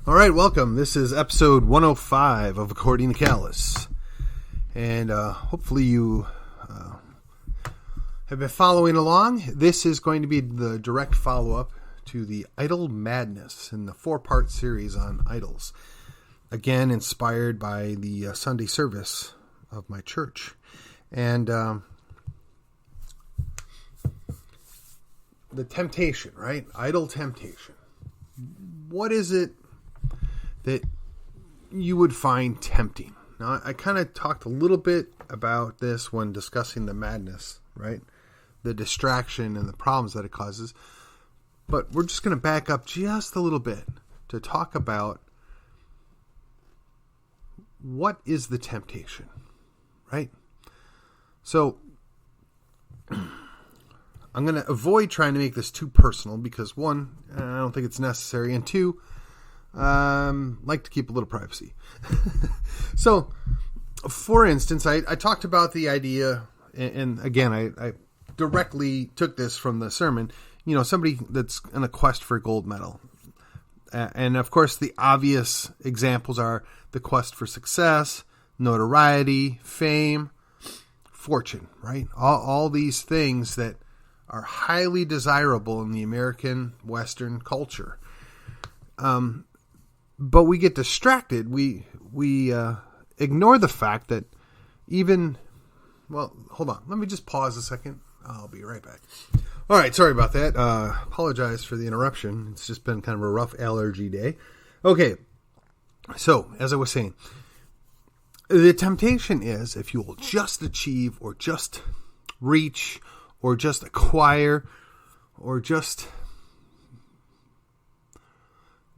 All right, welcome. This is episode 105 of According to Callus. And hopefully you have been following along. This is going to be the direct follow-up to the Idol Madness in the 4-part series on idols. Again, inspired by the Sunday service of my church. And the temptation, right? Idol temptation. What is it that you would find tempting? Now, I kind of talked a little bit about this when discussing the madness, right? The distraction and the problems that it causes. But we're just going to back up just a little bit to talk about what is the temptation, right? So I'm going to avoid trying to make this too personal because, one, I don't think it's necessary, and two, like to keep a little privacy. So, for instance, I talked about the idea, and again, I directly took this from the sermon, somebody that's on a quest for a gold medal. And of course, the obvious examples are the quest for success, notoriety, fame, fortune, right? All these things that are highly desirable in the American Western culture. But we get distracted. We ignore the fact that hold on. Let me just pause a second. I'll be right back. All right. Sorry about that. Apologize for the interruption. It's just been kind of a rough allergy day. Okay. So, as I was saying, the temptation is if you will just achieve or just reach or just acquire or just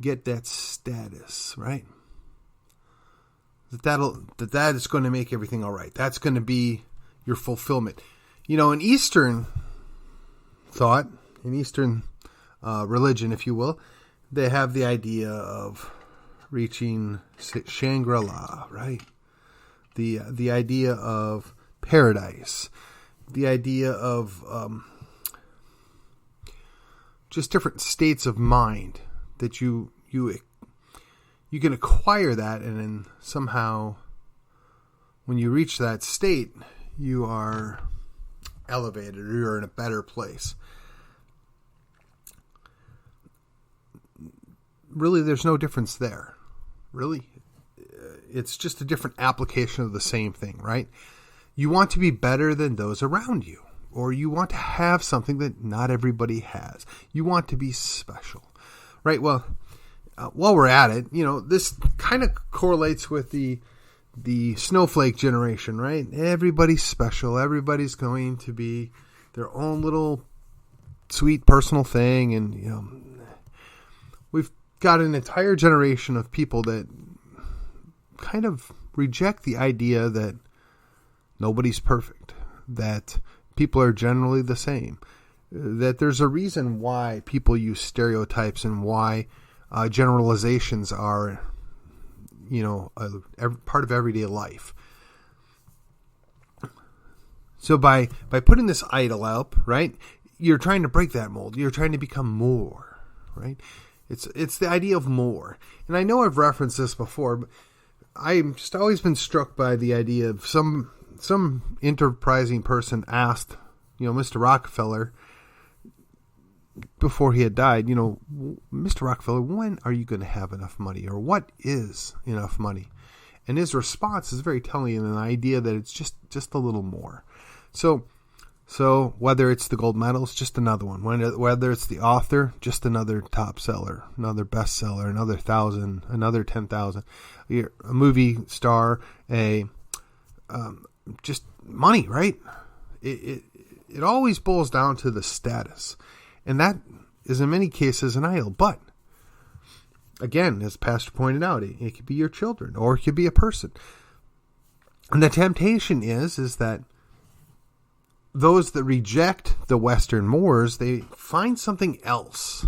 get that status, right? That is going to make everything all right. That's going to be your fulfillment. In Eastern thought, in Eastern religion, if you will, they have the idea of reaching Shangri-La, right? The idea of paradise, the idea of just different states of mind that you can acquire that, and then somehow when you reach that state, you are elevated or you're in a better place. Really, there's no difference there. Really, it's just a different application of the same thing, right? You want to be better than those around you, or you want to have something that not everybody has. You want to be special. Right, well, while we're at it, this kind of correlates with the snowflake generation, right? Everybody's special. Everybody's going to be their own little sweet personal thing. And, we've got an entire generation of people that kind of reject the idea that nobody's perfect, that people are generally the same. That there's a reason why people use stereotypes and why generalizations are, part of everyday life. So by putting this idol up, right, you're trying to break that mold. You're trying to become more, right? It's the idea of more. And I know I've referenced this before, but I've just always been struck by the idea of some enterprising person asked, Mr. Rockefeller, before he had died, Mr. Rockefeller, when are you going to have enough money? Or what is enough money? And his response is very telling, in an idea that it's just a little more. So whether it's the gold medal, it's just another one. Whether it's the author, just another top seller, another bestseller, another 1,000, another 10,000. A movie star, just money, right? It always boils down to the status. And that is in many cases an idol. But, again, as Pastor pointed out, it could be your children or it could be a person. And the temptation is that those that reject the Western mores, they find something else.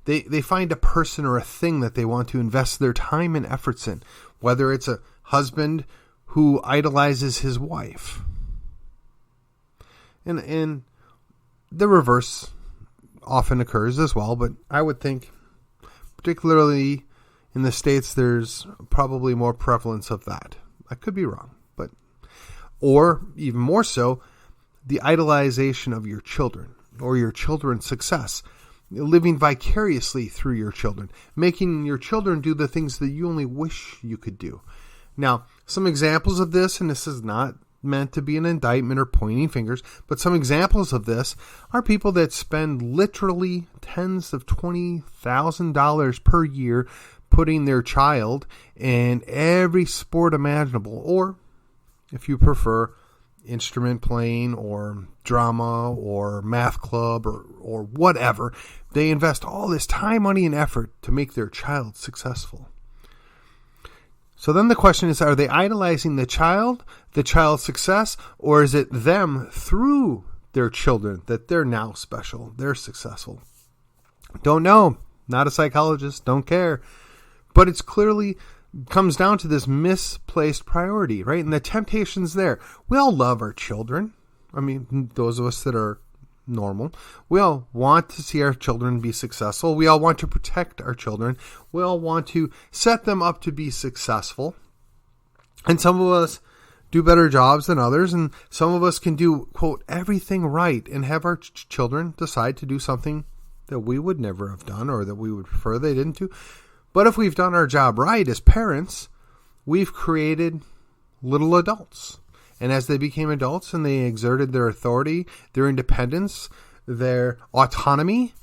They find a person or a thing that they want to invest their time and efforts in. Whether it's a husband who idolizes his wife. And the reverse often occurs as well, but I would think particularly In the States, there's probably more prevalence of that. I could be wrong, but, or even more so, the idolization of your children or your children's success, living vicariously through your children, making your children do the things that you only wish you could do. Now, some examples of this, and this is not meant to be an indictment or pointing fingers, but some examples of this are people that spend literally tens of $20,000 per year putting their child in every sport imaginable, or if you prefer, instrument playing or drama or math club or whatever. They invest all this time, money, and effort to make their child successful. So then the question is, are they idolizing the child's success, or is it them through their children that they're now special, they're successful? Don't know. Not a psychologist. Don't care. But it's clearly comes down to this misplaced priority, right? And the temptation's there. We all love our children. I mean, those of us that are normal. We all want to see our children be successful. We all want to protect our children. We all want to set them up to be successful. And some of us do better jobs than others. And some of us can do, quote, everything right and have our children decide to do something that we would never have done or that we would prefer they didn't do. But if we've done our job right as parents, we've created little adults. And as they became adults and they exerted their authority, their independence, their autonomy,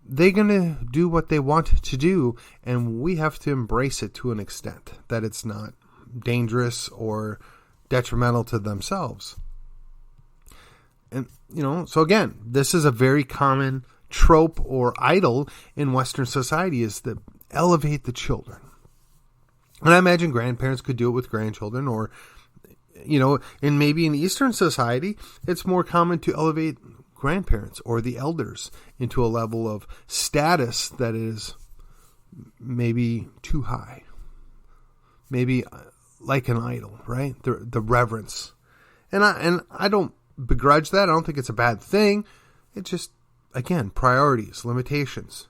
they're going to do what they want to do. And we have to embrace it to an extent that it's not dangerous or detrimental to themselves. And, so again, this is a very common trope or idol in Western society, is to elevate the children. And I imagine grandparents could do it with grandchildren, or, and maybe in Eastern society, it's more common to elevate grandparents or the elders into a level of status that is maybe too high. Maybe like an idol, right? The reverence. And I don't begrudge that. I don't think it's a bad thing. It's just, again, priorities, limitations.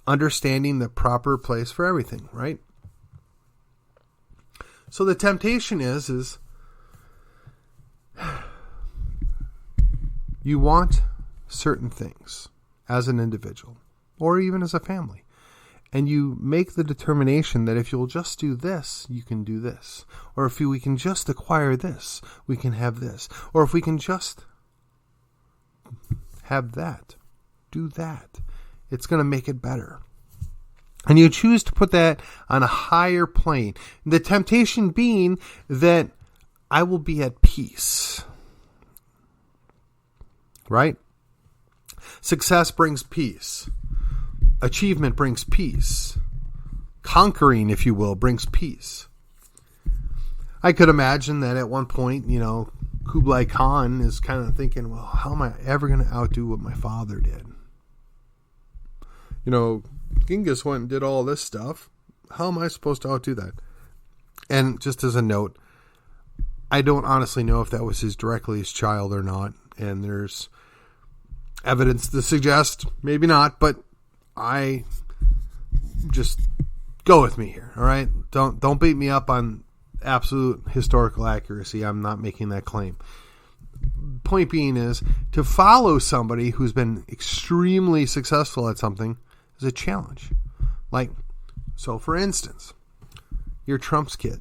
Understanding the proper place for everything, right? So the temptation is you want certain things as an individual or even as a family. And you make the determination that if you'll just do this, you can do this. Or if we can just acquire this, we can have this. Or if we can just have that, do that, it's going to make it better. And you choose to put that on a higher plane. The temptation being that I will be at peace. Right? Success brings peace. Achievement brings peace. Conquering, if you will, brings peace. I could imagine that at one point, Kublai Khan is kind of thinking, well, how am I ever going to outdo what my father did? Genghis went and did all this stuff. How am I supposed to outdo that? And just as a note, I don't honestly know if that was directly his child or not. And there's evidence to suggest maybe not, but I just go with me here. All right. Don't beat me up on absolute historical accuracy. I'm not making that claim. Point being is to follow somebody who's been extremely successful at something is a challenge. So for instance, you're Trump's kid.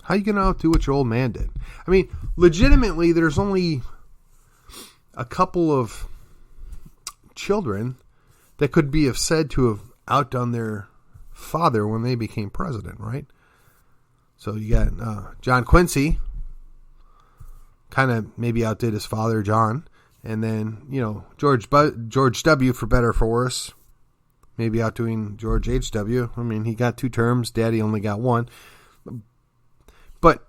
How are you going to outdo what your old man did? I mean, legitimately, there's only a couple of children that could be said to have outdone their father when they became president, right? So you got John Quincy, kind of maybe outdid his father, John. And then, George W., for better or for worse, maybe outdoing George H.W. I mean, he got 2 terms. Daddy only got 1. But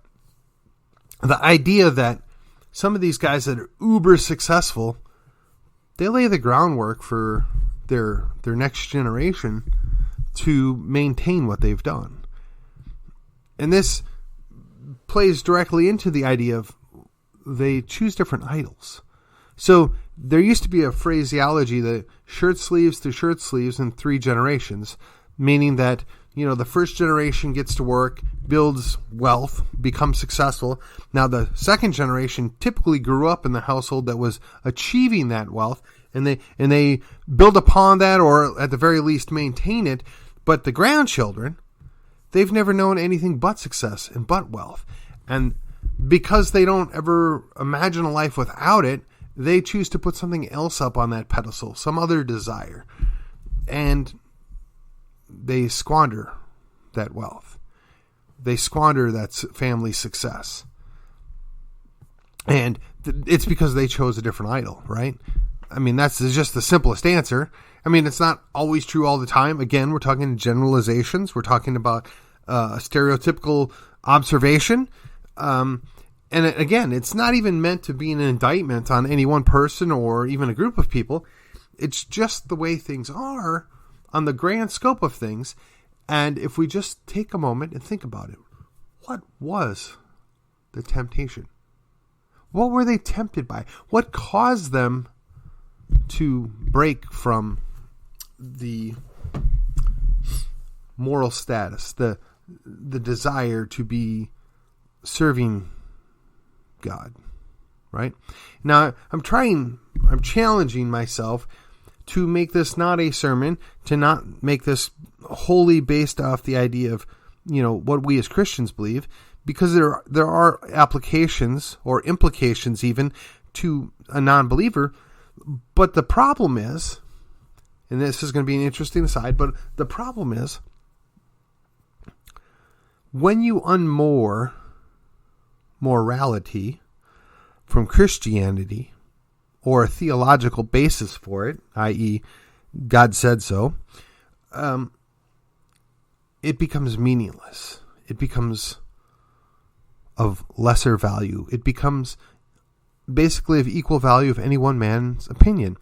the idea that some of these guys that are uber successful, they lay the groundwork for their next generation to maintain what they've done. And this plays directly into the idea of they choose different idols. So there used to be a phraseology that shirt sleeves to shirt sleeves in 3 generations. meaning that, the first generation gets to work, builds wealth, becomes successful. Now, the second generation typically grew up in the household that was achieving that wealth, and they build upon that, or at the very least maintain it. But the grandchildren, they've never known anything but success and but wealth. And because they don't ever imagine a life without it, they choose to put something else up on that pedestal, some other desire. And they squander that wealth. They squander that family success. And it's because they chose a different idol, right? I mean, that's just the simplest answer. I mean, it's not always true all the time. Again, we're talking generalizations. We're talking about a stereotypical observation. And again, it's not even meant to be an indictment on any one person or even a group of people. It's just the way things are on the grand scope of things. And if we just take a moment and think about it, what was the temptation? What were they tempted by? What caused them to break from the moral status, the desire to be serving God, right? Now, I'm challenging myself to make this not a sermon, to not make this wholly based off the idea of, what we as Christians believe, because there are applications or implications even to a non-believer. But the problem is, and this is going to be an interesting aside, but the problem is, when you unmoor morality from Christianity, or a theological basis for it, i.e., God said so, it becomes meaningless. It becomes of lesser value. It becomes basically of equal value of any one man's opinion.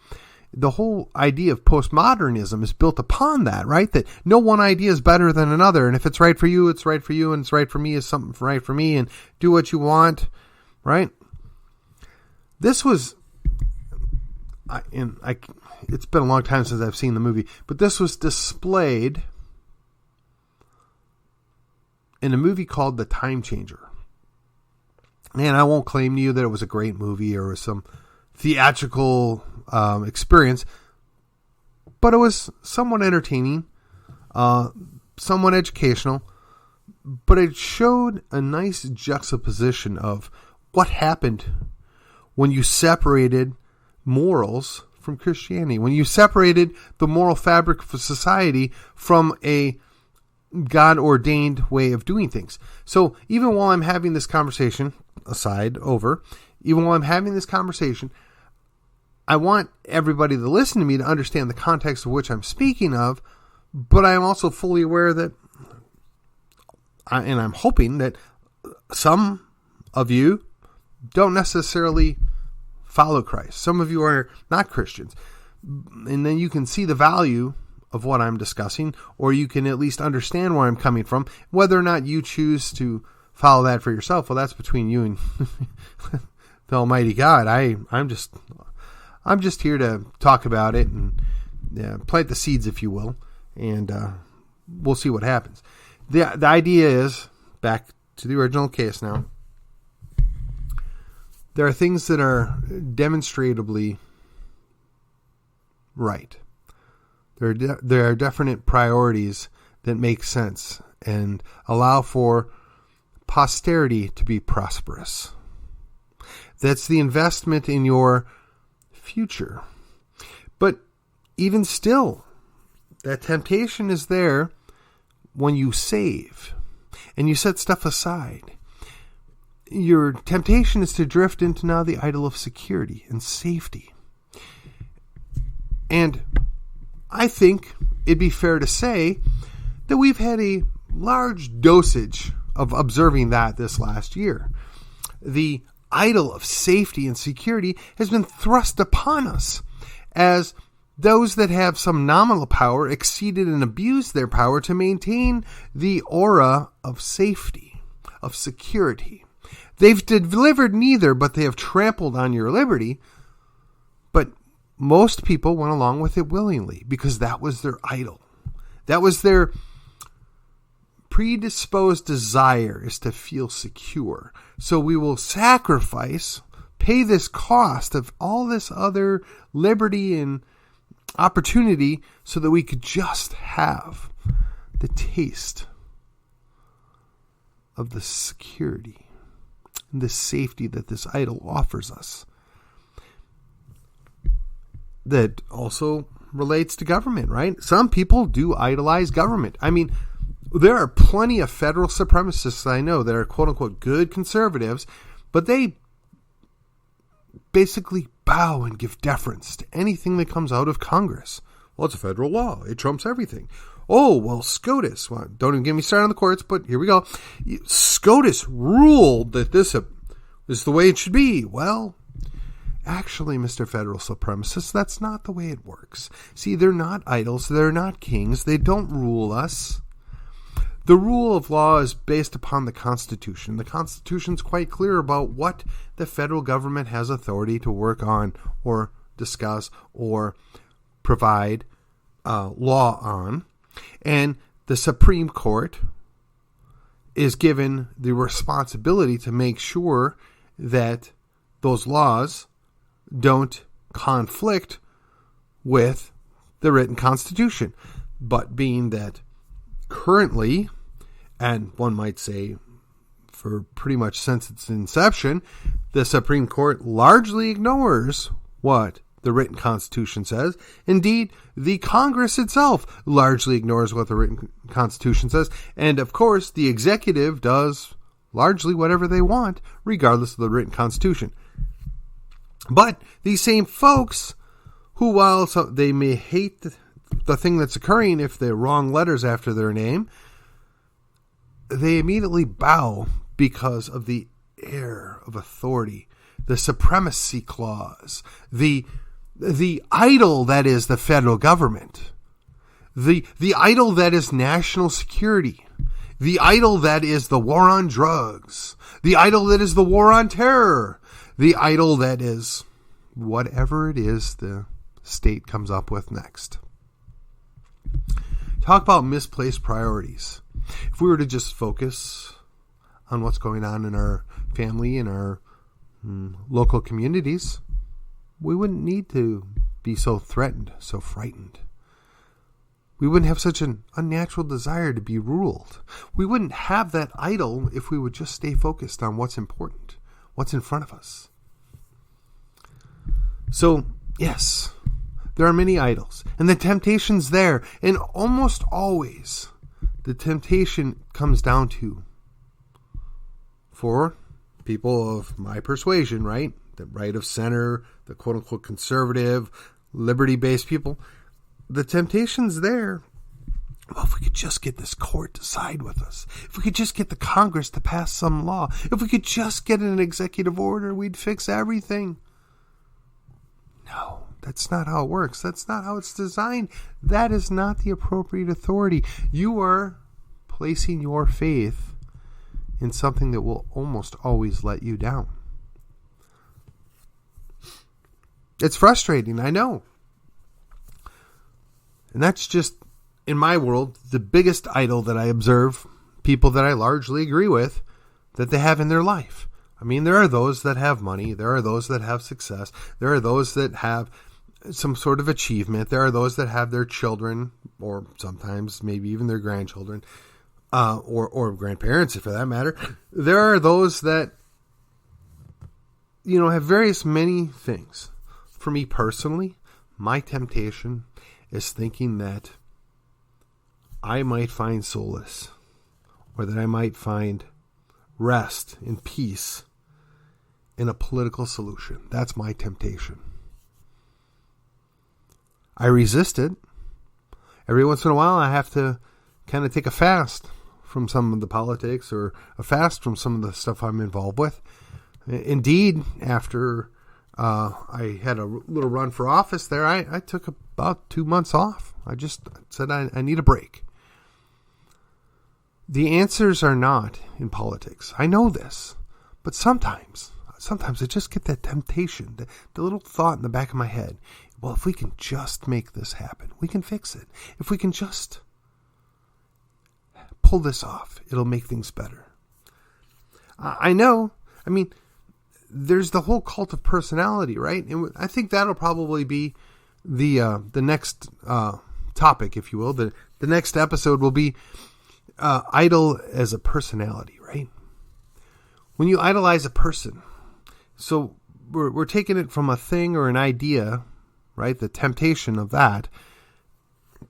The whole idea of postmodernism is built upon that, right? That no one idea is better than another, and if it's right for you, it's right for you, and it's right for me is something right for me, and do what you want, right? This was, it's been a long time since I've seen the movie, but this was displayed in a movie called The Time Changer. And I won't claim to you that it was a great movie or some theatrical experience, but it was somewhat entertaining, somewhat educational, but it showed a nice juxtaposition of what happened when you separated morals from Christianity, when you separated the moral fabric of society from a God-ordained way of doing things. So even while I'm having this conversation, even while I'm having this conversation, I want everybody to listen to me to understand the context of which I'm speaking of, but I'm also fully aware that, and I'm hoping that some of you don't necessarily follow Christ. Some of you are not Christians. And then you can see the value of what I'm discussing, or you can at least understand where I'm coming from. Whether or not you choose to follow that for yourself, well, that's between you and the Almighty God. I'm just here to talk about it and plant the seeds, if you will, and we'll see what happens. The idea is, back to the original case now, there are things that are demonstrably right. There are definite priorities that make sense and allow for posterity to be prosperous. That's the investment in your future. But even still, that temptation is there when you save and you set stuff aside. Your temptation is to drift into now the idol of security and safety. And I think it'd be fair to say that we've had a large dosage of observing that this last year. The idol of safety and security has been thrust upon us as those that have some nominal power exceeded and abused their power to maintain the aura of safety, of security. They've delivered neither, but they have trampled on your liberty. But most people went along with it willingly because that was their idol. That was their predisposed desire, is to feel secure. So we will sacrifice, pay this cost of all this other liberty and opportunity so that we could just have the taste of the security and the safety that this idol offers us. That also relates to government, right? Some people do idolize government. I mean, there are plenty of federal supremacists I know that are quote-unquote good conservatives, but they basically bow and give deference to anything that comes out of Congress. Well, it's a federal law. It trumps everything. Oh, well, SCOTUS. Well, don't even get me started on the courts, but here we go. SCOTUS ruled that this is the way it should be. Well, actually, Mr. Federal Supremacist, that's not the way it works. See, they're not idols. They're not kings. They don't rule us. The rule of law is based upon the Constitution. The Constitution's quite clear about what the federal government has authority to work on or discuss or provide law on. And the Supreme Court is given the responsibility to make sure that those laws don't conflict with the written Constitution. But being that currently, and one might say for pretty much since its inception, the Supreme Court largely ignores what the written Constitution says. Indeed, the Congress itself largely ignores what the written Constitution says. And of course, the executive does largely whatever they want, regardless of the written Constitution. But these same folks who, while they may hate the thing that's occurring if they're wrong letters after their name, they immediately bow because of the air of authority, the supremacy clause, the idol that is the federal government, the idol that is national security, the idol that is the war on drugs, the idol that is the war on terror, the idol that is whatever it is the state comes up with next. Talk about misplaced priorities. If we were to just focus on what's going on in our family and our local communities, we wouldn't need to be so threatened, so frightened. We wouldn't have such an unnatural desire to be ruled. We wouldn't have that idol if we would just stay focused on what's important, what's in front of us. So, yes, there are many idols, and the temptation's there, and almost always the temptation comes down to, for people of my persuasion, right, the right of center, the quote-unquote conservative, liberty-based people, the temptation's there. Well, if we could just get this court to side with us, if we could just get the Congress to pass some law, if we could just get an executive order, we'd fix everything. No. That's not how it works. That's not how it's designed. That is not the appropriate authority. You are placing your faith in something that will almost always let you down. It's frustrating, I know. And that's just, in my world, the biggest idol that I observe, people that I largely agree with, that they have in their life. I mean, there are those that have money. There are those that have success. There are those that have some sort of achievement. There are those that have their children, or sometimes maybe even their grandchildren, or grandparents, for that matter. There are those that, have various many things. For me personally, my temptation is thinking that I might find solace, or that I might find rest and peace in a political solution. That's my temptation. I resist it. Every once in a while, I have to kind of take a fast from some of the politics, or a fast from some of the stuff I'm involved with. Indeed, after I had a little run for office there, I took about 2 months off. I just said I need a break. The answers are not in politics. I know this. But sometimes I just get that temptation, the little thought in the back of my head. Well, if we can just make this happen, we can fix it. If we can just pull this off, it'll make things better. I know. I mean, there's the whole cult of personality, right? And I think that'll probably be the next topic, if you will. The next episode will be idol as a personality, right? When you idolize a person, so we're taking it from a thing or an idea, right? The temptation of that.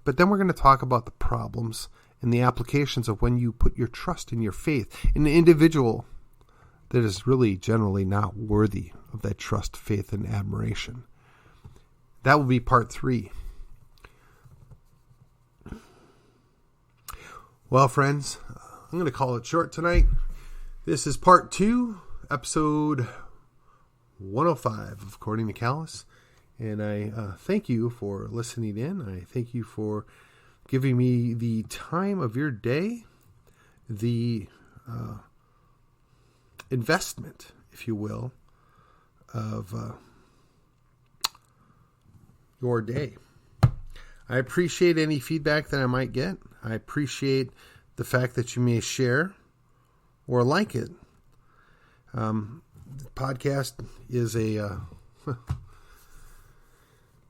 But then we're going to talk about the problems and the applications of when you put your trust in your faith in an individual that is really generally not worthy of that trust, faith, and admiration. That will be part 3. Well, friends, I'm going to call it short tonight. This is part 2, episode 105 of According to Callus. And I thank you for listening in. I thank you for giving me the time of your day, the investment, if you will, of your day. I appreciate any feedback that I might get. I appreciate the fact that you may share or like it. The podcast is a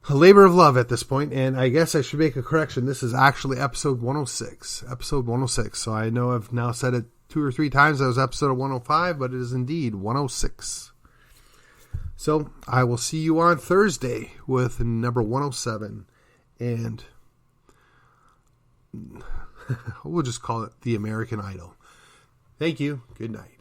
labor of love at this point, and I guess I should make a correction. This is actually episode 106. Episode 106. So I know I've now said it 2 or 3 times. That was episode 105, but it is indeed 106. So I will see you on Thursday with number 107, and we'll just call it The American Idol. Thank you. Good night.